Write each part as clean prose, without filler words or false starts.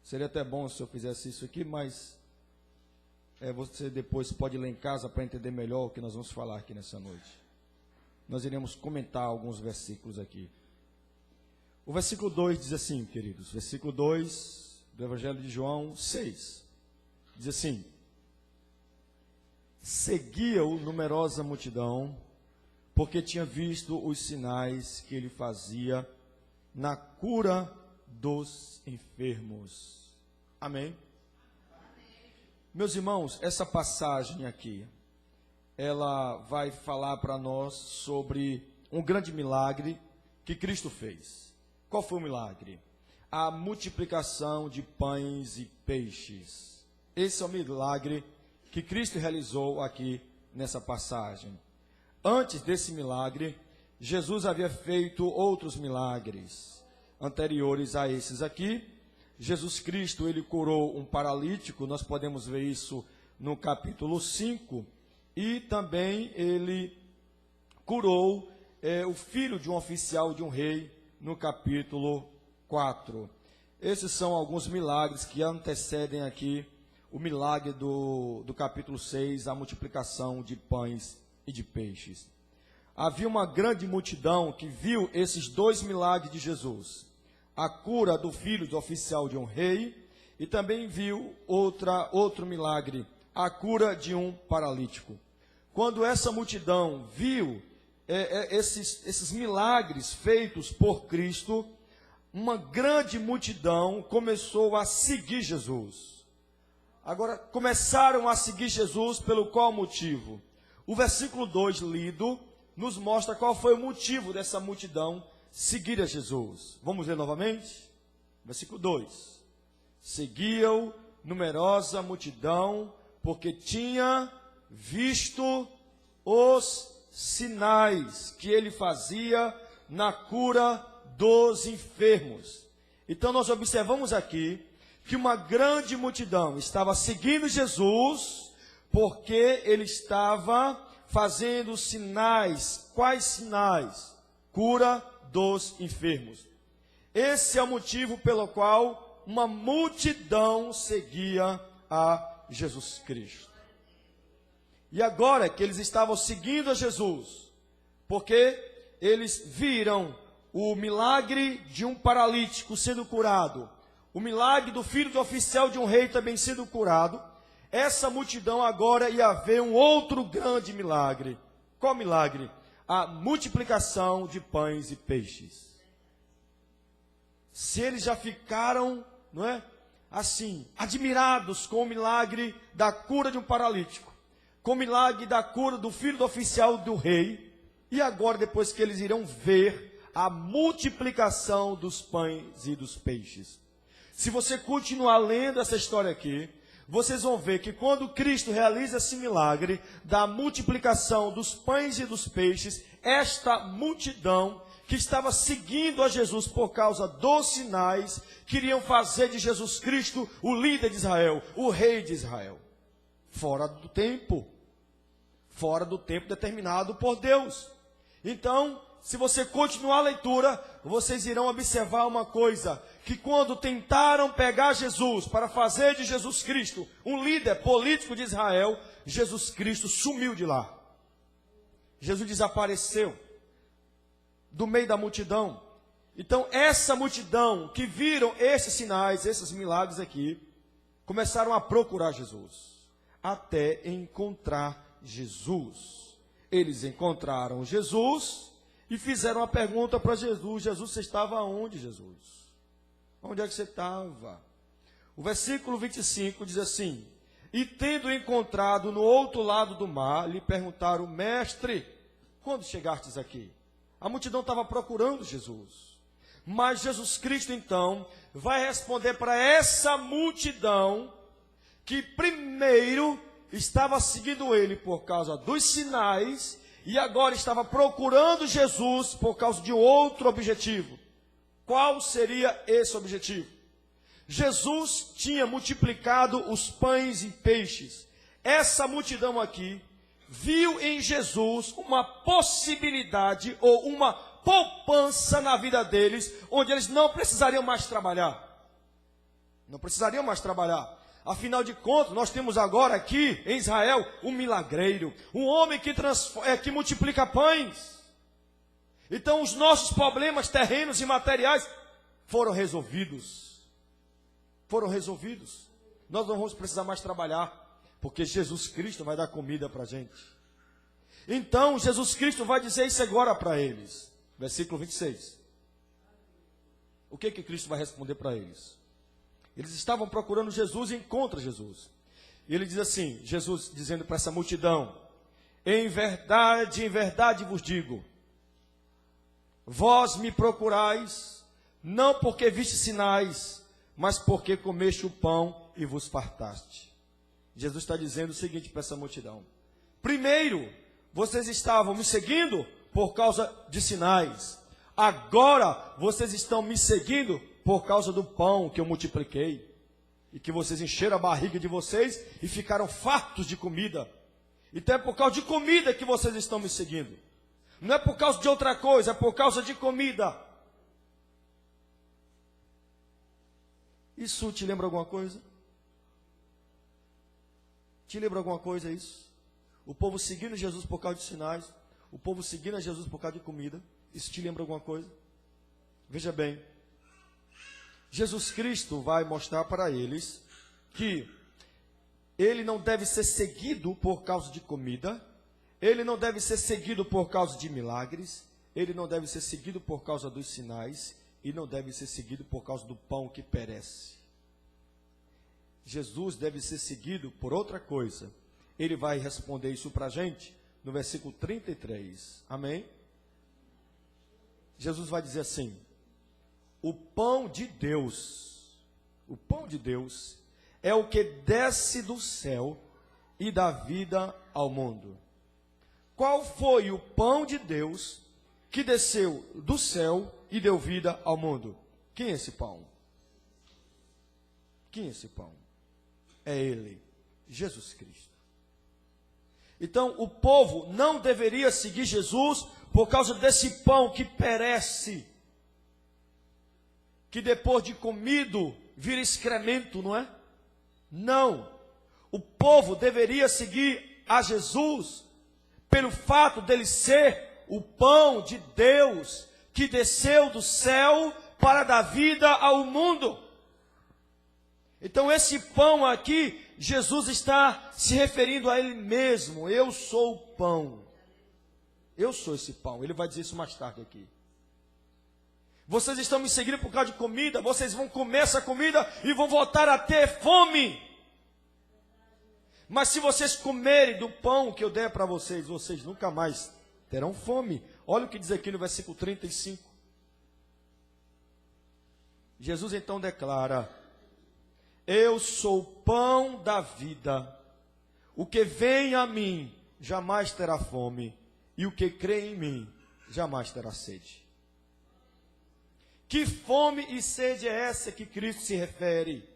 Seria até bom se eu fizesse isso aqui, mas você depois pode ir lá em casa para entender melhor o que nós vamos falar aqui nessa noite. Nós iremos comentar alguns versículos aqui. O versículo 2 diz assim, queridos, versículo 2 do Evangelho de João 6, diz assim: seguia-o numerosa multidão, porque tinha visto os sinais que ele fazia na cura dos enfermos. Amém? Meus irmãos, essa passagem aqui, ela vai falar para nós sobre um grande milagre que Cristo fez. Qual foi o milagre? A multiplicação de pães e peixes. Esse é o milagre que Cristo realizou aqui nessa passagem. Antes desse milagre, Jesus havia feito outros milagres anteriores a esses aqui. Jesus Cristo, ele curou um paralítico, nós podemos ver isso no capítulo 5, e também ele curou o filho de um oficial de um rei, no capítulo 4. Esses são alguns milagres que antecedem aqui o milagre do capítulo 6, a multiplicação de pães e de peixes. Havia uma grande multidão que viu esses dois milagres de Jesus: a cura do filho do oficial de um rei, e também viu outro milagre, a cura de um paralítico. Quando essa multidão viu esses milagres feitos por Cristo, uma grande multidão começou a seguir Jesus. Agora, começaram a seguir Jesus pelo qual motivo? O versículo 2 lido nos mostra qual foi o motivo dessa multidão seguir a Jesus. Vamos ler novamente? Versículo 2. Seguia-o numerosa multidão, porque tinha visto os sinais que ele fazia na cura dos enfermos. Então nós observamos aqui que uma grande multidão estava seguindo Jesus, porque ele estava fazendo sinais. Quais sinais? Cura dos enfermos. Esse é o motivo pelo qual uma multidão seguia a Jesus Cristo. E agora que eles estavam seguindo a Jesus, porque eles viram o milagre de um paralítico sendo curado, o milagre do filho do oficial de um rei também sendo curado, essa multidão agora ia ver um outro grande milagre. Qual milagre? A multiplicação de pães e peixes. Se eles já ficaram, não é, assim, admirados com o milagre da cura de um paralítico, com o milagre da cura do filho do oficial do rei, e agora depois que eles irão ver a multiplicação dos pães e dos peixes. Se você continuar lendo essa história aqui, vocês vão ver que quando Cristo realiza esse milagre da multiplicação dos pães e dos peixes, esta multidão que estava seguindo a Jesus por causa dos sinais, queriam fazer de Jesus Cristo o líder de Israel, o rei de Israel. Fora do tempo determinado por Deus. Então, se você continuar a leitura, vocês irão observar uma coisa, que quando tentaram pegar Jesus para fazer de Jesus Cristo um líder político de Israel, Jesus Cristo sumiu de lá. Jesus desapareceu do meio da multidão. Então, essa multidão que viram esses sinais, esses milagres aqui, começaram a procurar Jesus, até encontrar Jesus. Eles encontraram Jesus e fizeram uma pergunta para Jesus. Jesus, você estava onde, Jesus? Onde é que você estava? O versículo 25 diz assim: e tendo encontrado no outro lado do mar, lhe perguntaram: mestre, quando chegastes aqui? A multidão estava procurando Jesus. Mas Jesus Cristo, então, vai responder para essa multidão que primeiro estava seguindo ele por causa dos sinais e agora estava procurando Jesus por causa de outro objetivo. Qual seria esse objetivo? Jesus tinha multiplicado os pães e peixes. Essa multidão aqui viu em Jesus uma possibilidade ou uma poupança na vida deles, onde eles não precisariam mais trabalhar. Não precisariam mais trabalhar. Afinal de contas, nós temos agora aqui em Israel um milagreiro, um homem que multiplica pães. Então os nossos problemas terrenos e materiais foram resolvidos. Foram resolvidos. Nós não vamos precisar mais trabalhar, porque Jesus Cristo vai dar comida para a gente. Então Jesus Cristo vai dizer isso agora para eles. Versículo 26. O que Cristo vai responder para eles? Eles estavam procurando Jesus e encontram Jesus. E ele diz assim, Jesus dizendo para essa multidão: em verdade vos digo, vós me procurais, não porque viste sinais, mas porque comeste o pão e vos fartaste. Jesus está dizendo o seguinte para essa multidão: primeiro, vocês estavam me seguindo por causa de sinais. Agora, vocês estão me seguindo por causa do pão que eu multipliquei. E que vocês encheram a barriga de vocês e ficaram fartos de comida. Então é por causa de comida que vocês estão me seguindo. Não é por causa de outra coisa, é por causa de comida. Isso te lembra alguma coisa? Te lembra alguma coisa isso? O povo seguindo Jesus por causa de sinais, o povo seguindo a Jesus por causa de comida. Isso te lembra alguma coisa? Veja bem, Jesus Cristo vai mostrar para eles que ele não deve ser seguido por causa de comida, ele não deve ser seguido por causa de milagres, ele não deve ser seguido por causa dos sinais, e não deve ser seguido por causa do pão que perece. Jesus deve ser seguido por outra coisa. Ele vai responder isso para a gente no versículo 33. Amém? Jesus vai dizer assim: o pão de Deus é o que desce do céu e dá vida ao mundo. Qual foi o pão de Deus que desceu do céu e deu vida ao mundo? Quem é esse pão? Quem é esse pão? É Ele, Jesus Cristo. Então, o povo não deveria seguir Jesus por causa desse pão que perece, que depois de comido vira excremento, não é? Não. O povo deveria seguir a Jesus pelo fato dele ser o pão de Deus que desceu do céu para dar vida ao mundo. Então esse pão aqui, Jesus está se referindo a ele mesmo. Eu sou o pão. Eu sou esse pão. Ele vai dizer isso mais tarde aqui. Vocês estão me seguindo por causa de comida, vocês vão comer essa comida e vão voltar a ter fome. Mas se vocês comerem do pão que eu der para vocês, vocês nunca mais terão fome. Olha o que diz aqui no versículo 35. Jesus então declara: eu sou o pão da vida. O que vem a mim jamais terá fome, e o que crê em mim jamais terá sede. Que fome e sede é essa que Cristo se refere?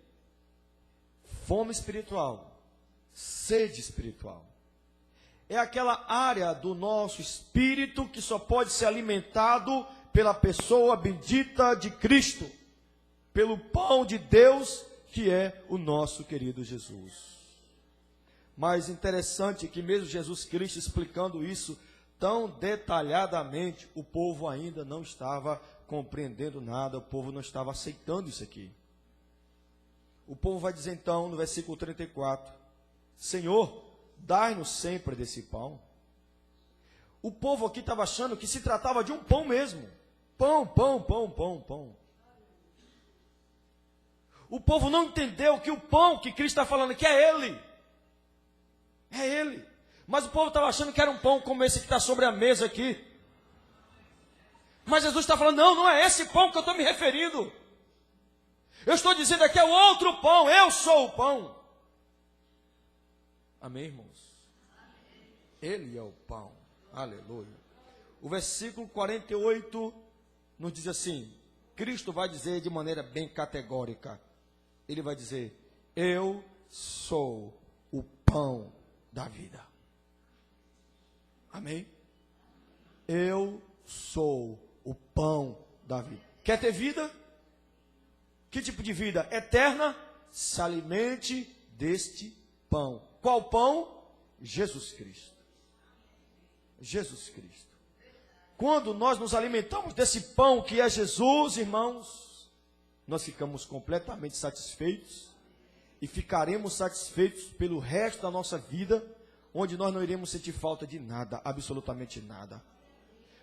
Fome espiritual, sede espiritual. É aquela área do nosso espírito que só pode ser alimentado pela pessoa bendita de Cristo, pelo pão de Deus, que é o nosso querido Jesus. Mas interessante que mesmo Jesus Cristo explicando isso tão detalhadamente, o povo ainda não estava compreendendo nada, o povo não estava aceitando isso aqui. O povo vai dizer então, no versículo 34, Senhor, dai-nos sempre desse pão. O povo aqui estava achando que se tratava de um pão mesmo. Pão, pão, pão, pão, pão. O povo não entendeu que o pão que Cristo está falando que é Ele. É Ele. Mas o povo estava achando que era um pão como esse que está sobre a mesa aqui. Mas Jesus está falando, não é esse pão que eu estou me referindo. Eu estou dizendo aqui é o outro pão, eu sou o pão. Amém, irmãos? Ele é o pão. Aleluia. O versículo 48 nos diz assim, Cristo vai dizer de maneira bem categórica. Ele vai dizer, eu sou o pão da vida. Amém? Eu sou o pão da vida. Quer ter vida? Que tipo de vida? Eterna, se alimente deste pão. Qual pão? Jesus Cristo. Jesus Cristo. Quando nós nos alimentamos desse pão que é Jesus, irmãos, nós ficamos completamente satisfeitos e ficaremos satisfeitos pelo resto da nossa vida, onde nós não iremos sentir falta de nada, absolutamente nada.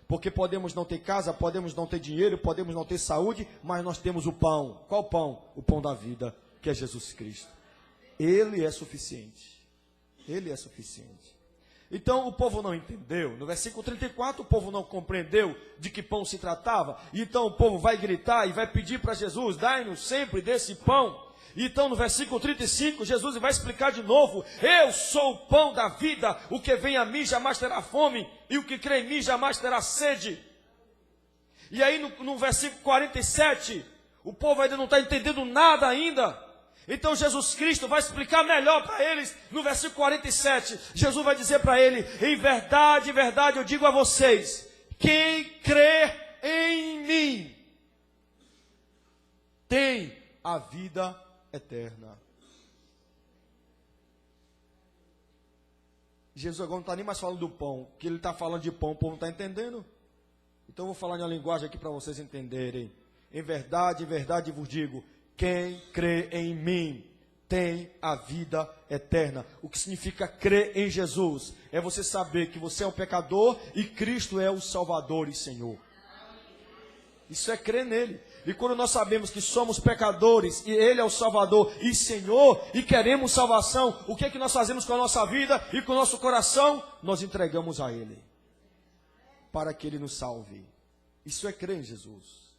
Porque podemos não ter casa, podemos não ter dinheiro, podemos não ter saúde, mas nós temos o pão. Qual pão? O pão da vida, que é Jesus Cristo. Ele é suficiente. Ele é suficiente. Então o povo não entendeu. No versículo 34, o povo não compreendeu de que pão se tratava. Então o povo vai gritar e vai pedir para Jesus: dai-nos sempre desse pão. Então no versículo 35, Jesus vai explicar de novo: eu sou o pão da vida, o que vem a mim jamais terá fome, e o que crê em mim jamais terá sede. E aí no versículo 47, o povo ainda não está entendendo nada ainda. Então Jesus Cristo vai explicar melhor para eles. No versículo 47, Jesus vai dizer para ele: em verdade, verdade, eu digo a vocês, quem crê em mim tem a vida eterna. Jesus agora não está nem mais falando do pão, que ele está falando de pão, o povo não está entendendo. Então eu vou falar em uma linguagem aqui para vocês entenderem. Em verdade vos digo, quem crê em mim tem a vida eterna. O que significa crer em Jesus? É você saber que você é um pecador e Cristo é o Salvador e Senhor. Isso é crer nele. E quando nós sabemos que somos pecadores e Ele é o Salvador e Senhor e queremos salvação, o que é que nós fazemos com a nossa vida e com o nosso coração? Nós entregamos a Ele para que Ele nos salve. Isso é crer em Jesus.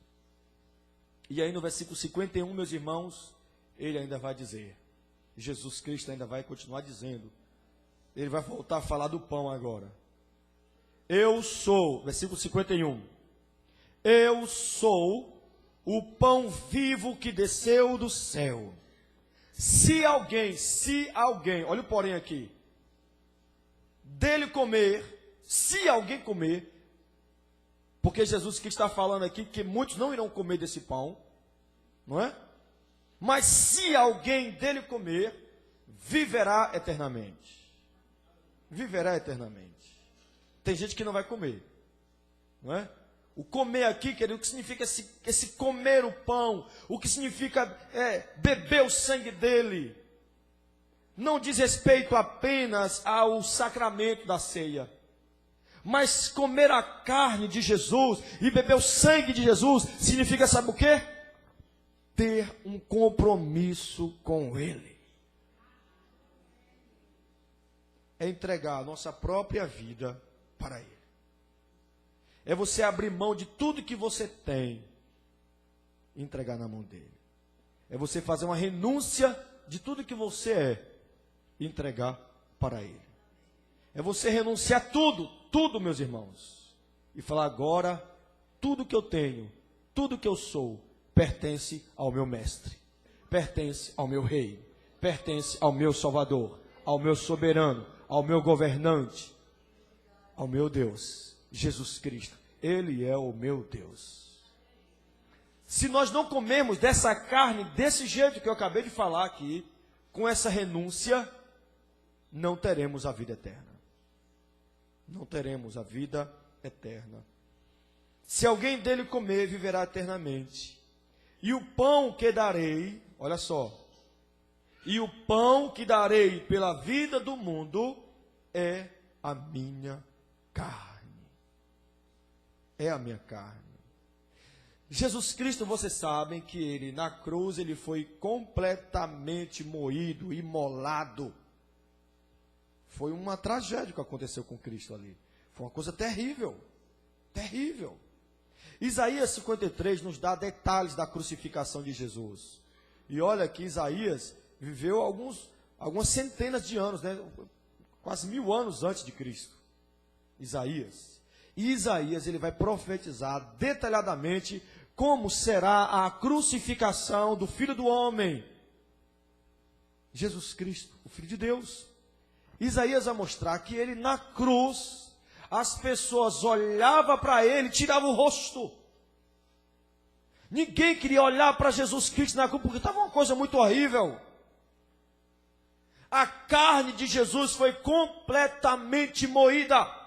E aí no versículo 51, meus irmãos, Ele ainda vai dizer, Jesus Cristo ainda vai continuar dizendo, Ele vai voltar a falar do pão agora. Eu sou, versículo 51, eu sou o pão vivo que desceu do céu. Se alguém, olha o porém aqui, dele comer, se alguém comer, porque Jesus que está falando aqui que muitos não irão comer desse pão, não é? Mas se alguém dele comer, viverá eternamente. Viverá eternamente. Tem gente que não vai comer, não é? O comer aqui, querido, o que significa esse comer o pão? O que significa beber o sangue dele? Não diz respeito apenas ao sacramento da ceia. Mas comer a carne de Jesus e beber o sangue de Jesus significa, sabe o quê? Ter um compromisso com Ele. É entregar a nossa própria vida para Ele. É você abrir mão de tudo que você tem e entregar na mão dele. É você fazer uma renúncia de tudo que você é e entregar para ele. É você renunciar tudo, meus irmãos, e falar: agora, tudo que eu tenho, tudo que eu sou, pertence ao meu mestre, pertence ao meu rei, pertence ao meu Salvador, ao meu soberano, ao meu governante, ao meu Deus. Jesus Cristo, Ele é o meu Deus. Se nós não comermos dessa carne, desse jeito que eu acabei de falar aqui, com essa renúncia, não teremos a vida eterna. Não teremos a vida eterna. Se alguém dele comer, viverá eternamente. E o pão que darei, olha só, e o pão que darei pela vida do mundo é a minha carne. É a minha carne. Jesus Cristo, vocês sabem que Ele, na cruz, Ele foi completamente moído, imolado. Foi uma tragédia que aconteceu com Cristo ali. Foi uma coisa terrível. Terrível. Isaías 53 nos dá detalhes da crucificação de Jesus. E olha que Isaías viveu algumas centenas de anos, né? Quase 1000 anos antes de Cristo. Isaías. E Isaías, ele vai profetizar detalhadamente como será a crucificação do Filho do Homem. Jesus Cristo, o Filho de Deus. Isaías vai mostrar que ele na cruz, as pessoas olhavam para ele e tiravam o rosto. Ninguém queria olhar para Jesus Cristo na cruz, porque estava uma coisa muito horrível. A carne de Jesus foi completamente moída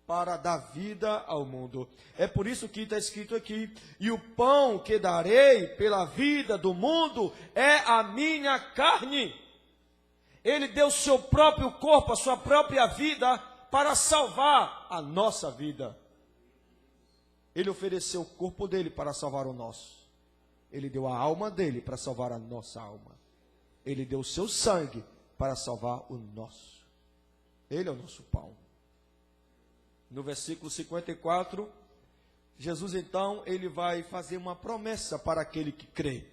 para dar vida ao mundo. É por isso que está escrito aqui: e o pão que darei pela vida do mundo é a minha carne. Ele deu seu próprio corpo, a sua própria vida, para salvar a nossa vida. Ele ofereceu o corpo dele para salvar o nosso. Ele deu a alma dele para salvar a nossa alma. Ele deu o seu sangue para salvar o nosso. Ele é o nosso pão. No versículo 54, Jesus então, ele vai fazer uma promessa para aquele que crê,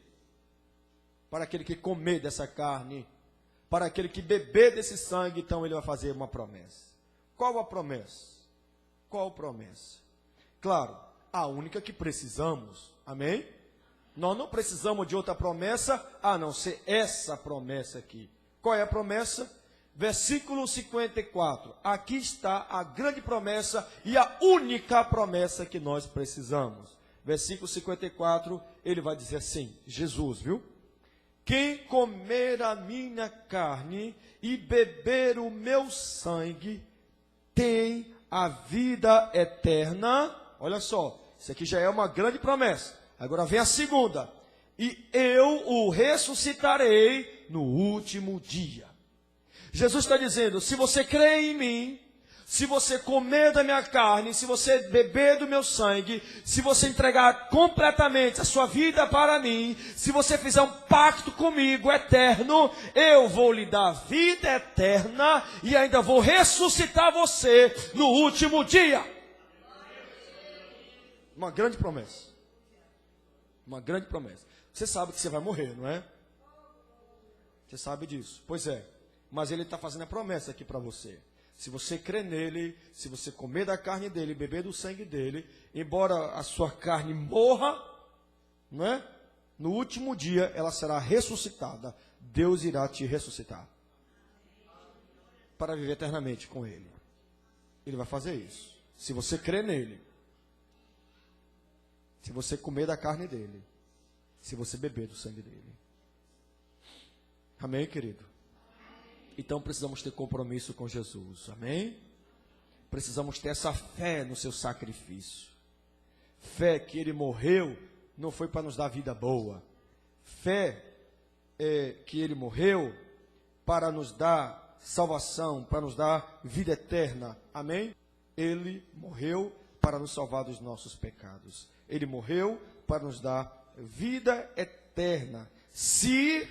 para aquele que comer dessa carne, para aquele que beber desse sangue. Então ele vai fazer uma promessa. Qual a promessa? Qual a promessa? Claro, a única que precisamos, amém? Nós não precisamos de outra promessa, a não ser essa promessa aqui. Qual é a promessa? Versículo 54. Aqui está a grande promessa e a única promessa que nós precisamos. Versículo 54, ele vai dizer assim, Jesus, viu? Quem comer a minha carne e beber o meu sangue tem a vida eterna. Olha só, isso aqui já é uma grande promessa. Agora vem a segunda. E eu o ressuscitarei no último dia. Jesus está dizendo, se você crê em mim, se você comer da minha carne, se você beber do meu sangue, se você entregar completamente a sua vida para mim, se você fizer um pacto comigo eterno, eu vou lhe dar vida eterna e ainda vou ressuscitar você no último dia. Uma grande promessa. Uma grande promessa. Você sabe que você vai morrer, não é? Você sabe disso. Pois é. Mas ele está fazendo a promessa aqui para você. Se você crer nele, se você comer da carne dele, beber do sangue dele, embora a sua carne morra, não é? No último dia ela será ressuscitada. Deus irá te ressuscitar para viver eternamente com ele. Ele vai fazer isso. Se você crer nele, se você comer da carne dele, se você beber do sangue dele. Amém, querido? Então precisamos ter compromisso com Jesus, amém? Precisamos ter essa fé no seu sacrifício. Fé que ele morreu, não foi para nos dar vida boa. Fé que ele morreu para nos dar salvação, para nos dar vida eterna, amém? Ele morreu para nos salvar dos nossos pecados. Ele morreu para nos dar vida eterna. Se,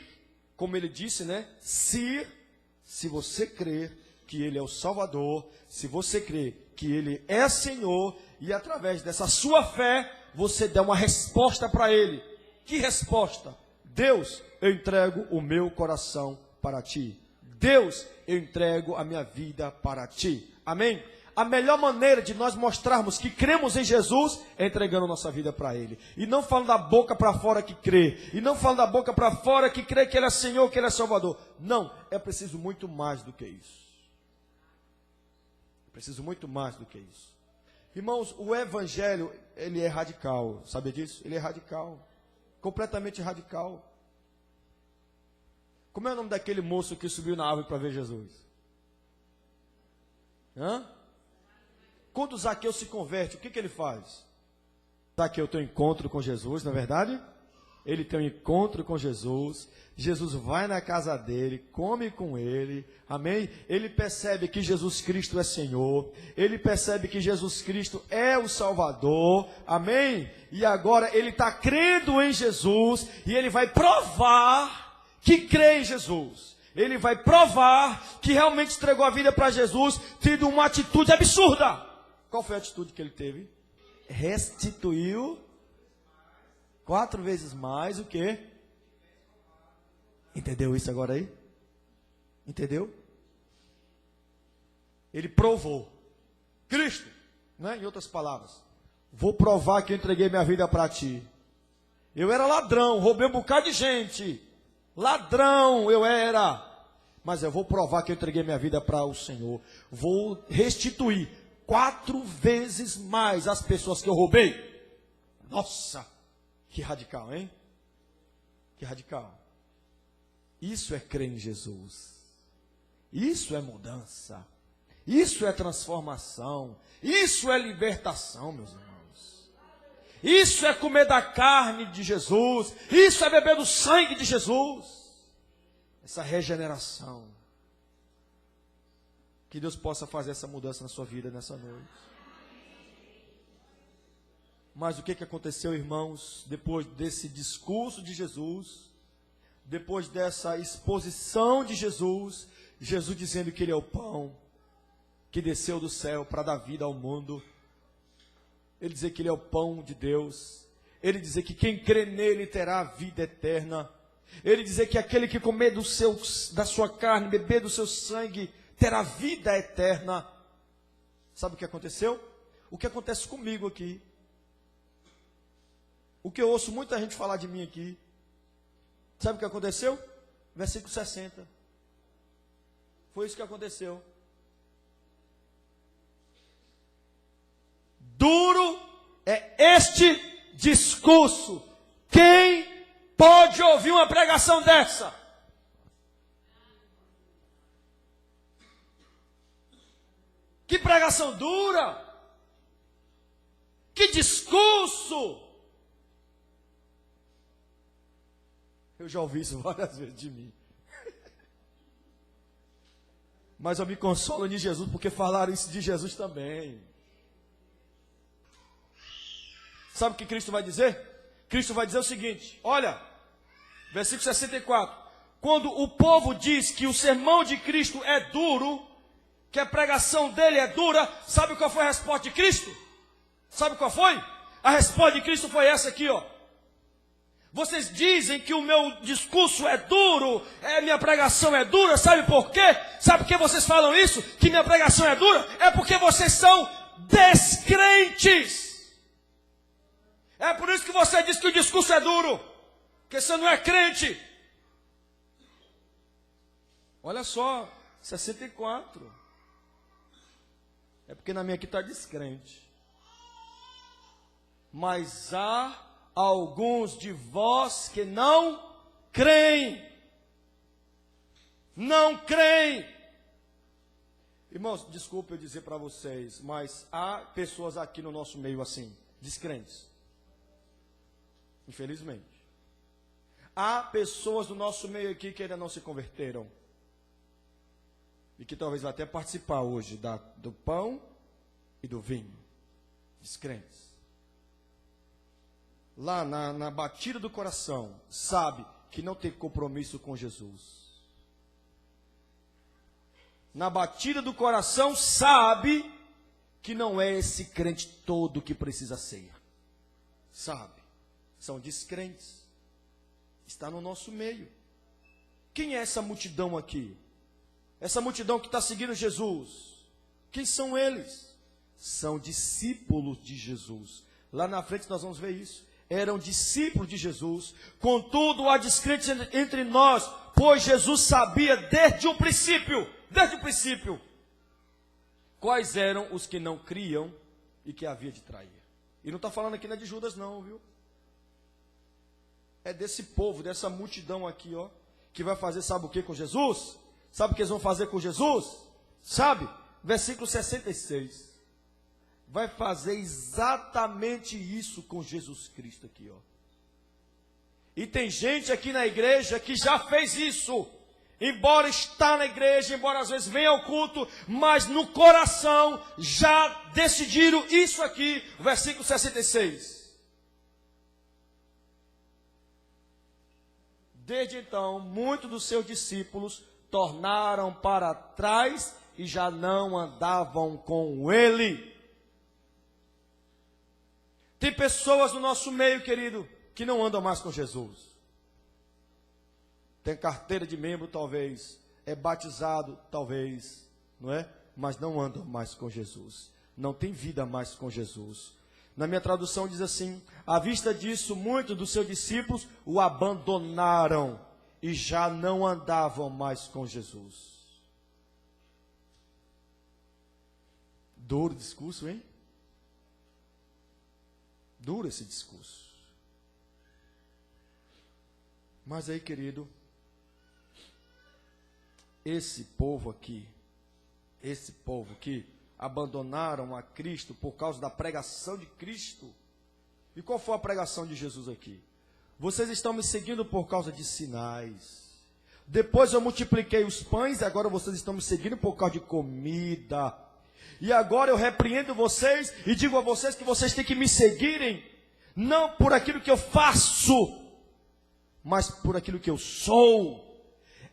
como ele disse, né? Se você crer que ele é o Salvador, se você crer que ele é Senhor, e através dessa sua fé, você dá uma resposta para ele. Que resposta? Deus, eu entrego o meu coração para ti. Deus, eu entrego a minha vida para ti. Amém? A melhor maneira de nós mostrarmos que cremos em Jesus é entregando nossa vida para ele. E não falando da boca para fora que crê. E não falando da boca para fora que crê que ele é Senhor, que ele é Salvador. Não, é preciso muito mais do que isso. É preciso muito mais do que isso. Irmãos, o evangelho, ele é radical. Sabe disso? Ele é radical. Completamente radical. Como é o nome daquele moço que subiu na árvore para ver Jesus? Quando Zaqueu se converte, o que ele faz? Zaqueu tem um encontro com Jesus, não é verdade? Ele tem um encontro com Jesus. Jesus vai na casa dele, come com ele, amém? Ele percebe que Jesus Cristo é Senhor. Ele percebe que Jesus Cristo é o Salvador, amém? E agora ele está crendo em Jesus e ele vai provar que crê em Jesus. Ele vai provar que realmente entregou a vida para Jesus, tendo uma atitude absurda. Qual foi a atitude que ele teve? Restituiu 4 vezes mais o quê? Entendeu isso agora aí? Entendeu? Ele provou. Cristo, né? Em outras palavras, vou provar que eu entreguei minha vida para ti. Eu era ladrão, roubei um bocado de gente. Ladrão eu era. Mas eu vou provar que eu entreguei minha vida para o Senhor. Vou restituir 4 vezes mais as pessoas que eu roubei. Nossa, Que radical, hein? Que radical. Isso é crer em Jesus. Isso é mudança. Isso é transformação. Isso é libertação, meus irmãos. Isso é comer da carne de Jesus. Isso é beber do sangue de Jesus. Essa regeneração. Que Deus possa fazer essa mudança na sua vida nessa noite. Mas o que aconteceu, irmãos, depois desse discurso de Jesus, depois dessa exposição de Jesus, Jesus dizendo que Ele é o pão que desceu do céu para dar vida ao mundo, Ele dizer que Ele é o pão de Deus, Ele dizer que quem crê nele terá vida eterna, Ele dizer que aquele que comer da sua carne, beber do seu sangue, terá vida eterna. Sabe o que aconteceu? O que acontece comigo aqui? O que eu ouço muita gente falar de mim aqui. Sabe o que aconteceu? Versículo 60. Foi isso que aconteceu. Duro é este discurso. Quem pode ouvir uma pregação dessa? Que pregação dura! Que discurso! Eu já ouvi isso várias vezes de mim. Mas eu me consolo de Jesus, porque falaram isso de Jesus também. Sabe o que Cristo vai dizer? Cristo vai dizer o seguinte, olha, versículo 64. Quando o povo diz que o sermão de Cristo é duro, que a pregação dele é dura, sabe qual foi a resposta de Cristo? Sabe qual foi? A resposta de Cristo foi essa aqui, ó. Vocês dizem que o meu discurso é duro, minha pregação é dura, sabe por quê? Sabe por que vocês falam isso? Que minha pregação é dura? É porque vocês são descrentes. É por isso que você diz que o discurso é duro, porque você não é crente. Olha só, 64. É porque na minha aqui está descrente. Mas há alguns de vós que não creem. Não creem. Irmãos, desculpe eu dizer para vocês, mas há pessoas aqui no nosso meio assim, descrentes. Infelizmente. Há pessoas do nosso meio aqui que ainda não se converteram. E que talvez vá até participar hoje do pão e do vinho. Descrentes. Lá na batida do coração, sabe que não tem compromisso com Jesus. Na batida do coração, sabe que não é esse crente todo que precisa ser. Sabe? São descrentes. Está no nosso meio. Quem é essa multidão aqui? Essa multidão que está seguindo Jesus. Quem são eles? São discípulos de Jesus. Lá na frente nós vamos ver isso. Eram discípulos de Jesus, contudo há descrentes entre nós, pois Jesus sabia desde o princípio, quais eram os que não criam e que havia de trair. E não está falando aqui não é de Judas não, viu? É desse povo, dessa multidão aqui, ó, que vai fazer sabe o que com Jesus? Sabe o que eles vão fazer com Jesus? Sabe? Versículo 66. Vai fazer exatamente isso com Jesus Cristo aqui, ó. E tem gente aqui na igreja que já fez isso. Embora está na igreja, embora às vezes venha ao culto, mas no coração já decidiram isso aqui, versículo 66. Desde então, muitos dos seus discípulos tornaram para trás e já não andavam com ele. Tem pessoas no nosso meio, querido, que não andam mais com Jesus. Tem carteira de membro, talvez. É batizado, talvez. Não é? Mas não andam mais com Jesus. Não tem vida mais com Jesus. Na minha tradução diz assim: à vista disso, muitos dos seus discípulos o abandonaram e já não andavam mais com Jesus. Duro discurso, hein? Duro esse discurso. Mas aí, querido, esse povo aqui, abandonaram a Cristo por causa da pregação de Cristo. E qual foi a pregação de Jesus aqui? Vocês estão me seguindo por causa de sinais. Depois eu multipliquei os pães e agora vocês estão me seguindo por causa de comida. E agora eu repreendo vocês e digo a vocês que vocês têm que me seguirem, não por aquilo que eu faço, mas por aquilo que eu sou.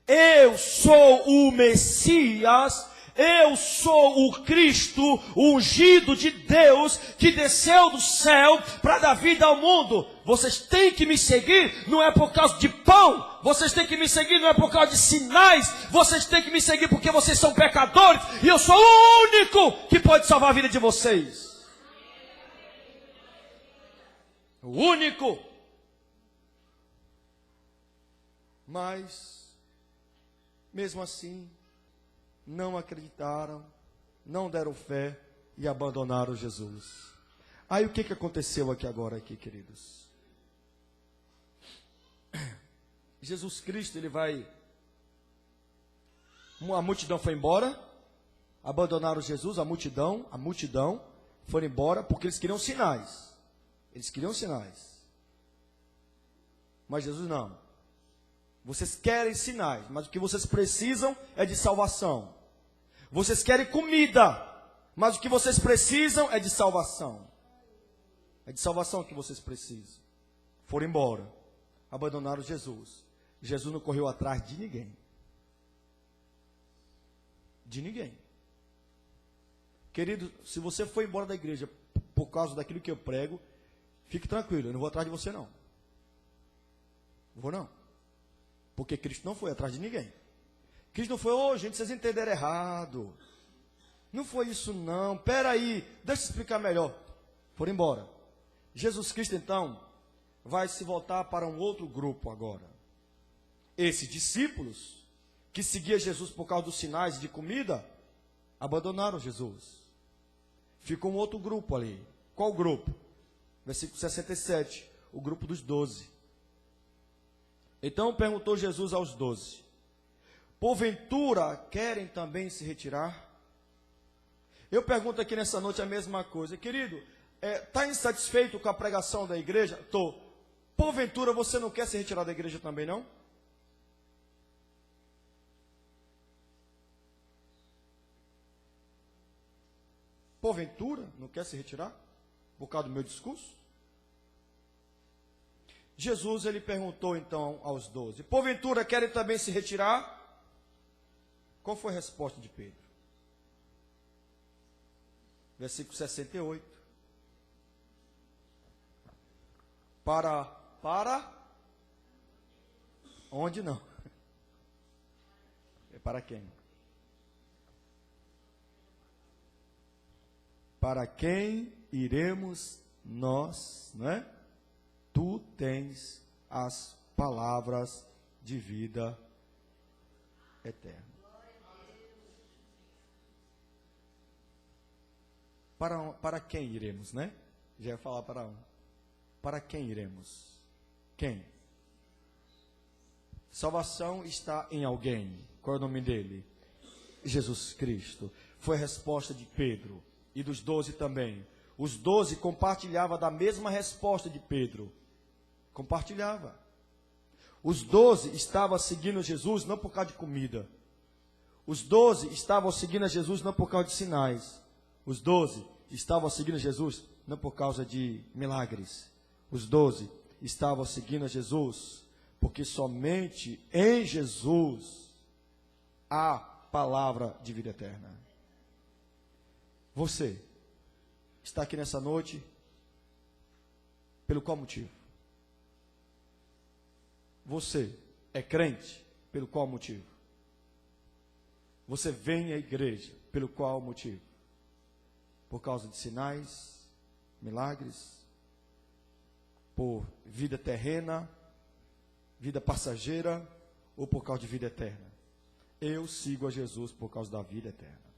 Eu sou o Messias, eu sou o Cristo, o ungido de Deus, que desceu do céu para dar vida ao mundo. Vocês têm que me seguir, não é por causa de pão, vocês têm que me seguir, não é por causa de sinais, vocês têm que me seguir porque vocês são pecadores, e eu sou o único que pode salvar a vida de vocês. O único. Mas, mesmo assim, não acreditaram, não deram fé e abandonaram Jesus. Aí o que aconteceu aqui agora, queridos? Jesus Cristo, a multidão foi embora, abandonaram Jesus, a multidão foi embora, porque eles queriam sinais. Mas Jesus não. Vocês querem sinais, mas o que vocês precisam é de salvação. Vocês querem comida, mas o que vocês precisam é de salvação. É de salvação que vocês precisam. Foram embora, abandonaram Jesus. Jesus não correu atrás de ninguém. De ninguém. Querido, se você for embora da igreja por causa daquilo que eu prego, fique tranquilo, eu não vou atrás de você não. Não vou não. Porque Cristo não foi atrás de ninguém. Cristo não foi, gente, vocês entenderam errado. Não foi isso não. Peraí, deixa eu explicar melhor. Foram embora. Jesus Cristo, então, vai se voltar para um outro grupo agora. Esses discípulos, que seguiam Jesus por causa dos sinais de comida, abandonaram Jesus. Ficou um outro grupo ali. Qual grupo? Versículo 67, o grupo dos 12. Então perguntou Jesus aos 12: porventura querem também se retirar? Eu pergunto aqui nessa noite a mesma coisa. Querido, está insatisfeito com a pregação da igreja? Estou. Porventura você não quer se retirar da igreja também, não? Porventura não quer se retirar? Por causa do meu discurso? Jesus, ele perguntou então aos 12: porventura querem também se retirar? Qual foi a resposta de Pedro? Versículo 68. Para onde não? É para quem? Para quem iremos nós, não é? Tu tens as palavras de vida eterna. Para quem iremos, né? Já ia falar para um. Para quem iremos? Quem? Salvação está em alguém. Qual é o nome dele? Jesus Cristo. Foi a resposta de Pedro e dos 12 também. Os 12 compartilhavam da mesma resposta de Pedro. Compartilhava. Os 12 estavam seguindo Jesus não por causa de comida. Os 12 estavam seguindo a Jesus não por causa de sinais. Os 12 estavam seguindo a Jesus não por causa de milagres. Os 12 estavam seguindo a Jesus porque somente em Jesus há palavra de vida eterna. Você está aqui nessa noite pelo qual motivo? Você é crente pelo qual motivo? Você vem à igreja pelo qual motivo? Por causa de sinais, milagres, por vida terrena, vida passageira ou por causa de vida eterna? Eu sigo a Jesus por causa da vida eterna.